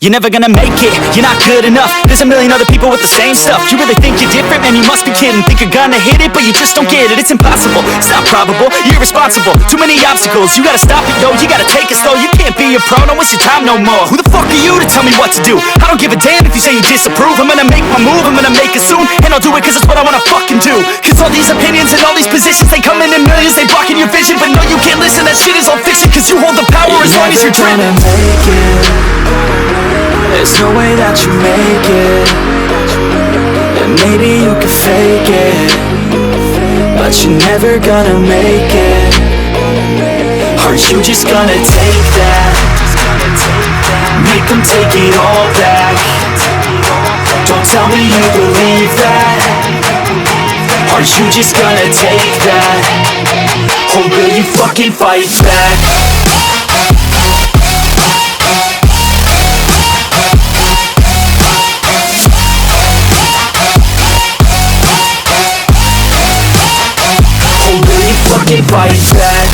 You're never gonna make it, you're not good enough. There's a million other people with the same stuff. You really think you're different? Man, you must be kidding. Think you're gonna hit it, but you just don't get it. It's impossible, it's not probable, you're irresponsible. Too many obstacles, you gotta stop it, yo. You gotta take it slow, you can't be a pro. Don't waste your time no more. Who the fuck are you to tell me what to do? I don't give a damn if you say you disapprove. I'm gonna make my move, I'm gonna make it soon. And I'll do it cause it's what I wanna fucking do. Cause all these opinions and all these positions, they come in millions, they blocking your vision. But no, you can't listen, that shit is all fiction. Cause you hold the power as long as you're driven. There's no way that you make it. And maybe you can fake it, but you're never gonna make it. Aren't you just gonna take that? Make them take it all back. Don't tell me you believe that. Aren't you just gonna take that? Or will you fucking fight back? Fucking fight back.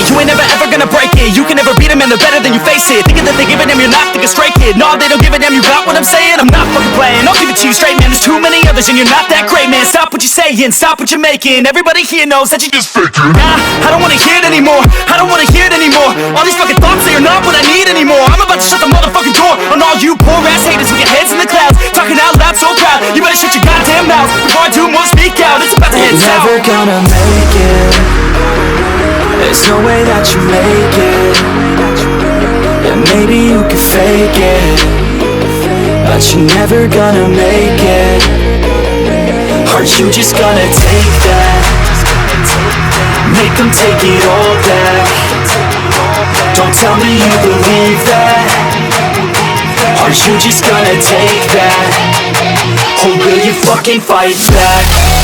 You ain't never ever gonna break it. You can never beat them and they're better than you face it. Thinking that they give a damn, you're not thinking straight, kid. No, they don't give a damn, you got what I'm saying? I'm not fucking playing, I'll give it to you straight, man. There's too many others and you're not that great, man. Stop what you're saying, stop what you're making. Everybody here knows that you just faking. Nah, I don't wanna hear it anymore, I don't wanna hear it anymore. All these fucking thoughts, they are not what I need anymore. I'm about to shut the motherfucking door on all you poor ass haters with your heads in the clouds, talking out loud so proud. You better shut your goddamn mouth before I do more speak out. It's about to head south. You're never gonna make it. There's no way that you make it. And maybe you can fake it, but you're never gonna make it. Aren't you just gonna take that? Make them take it all back. Don't tell me you believe that. Aren't you just gonna take that? Or will you fucking fight back?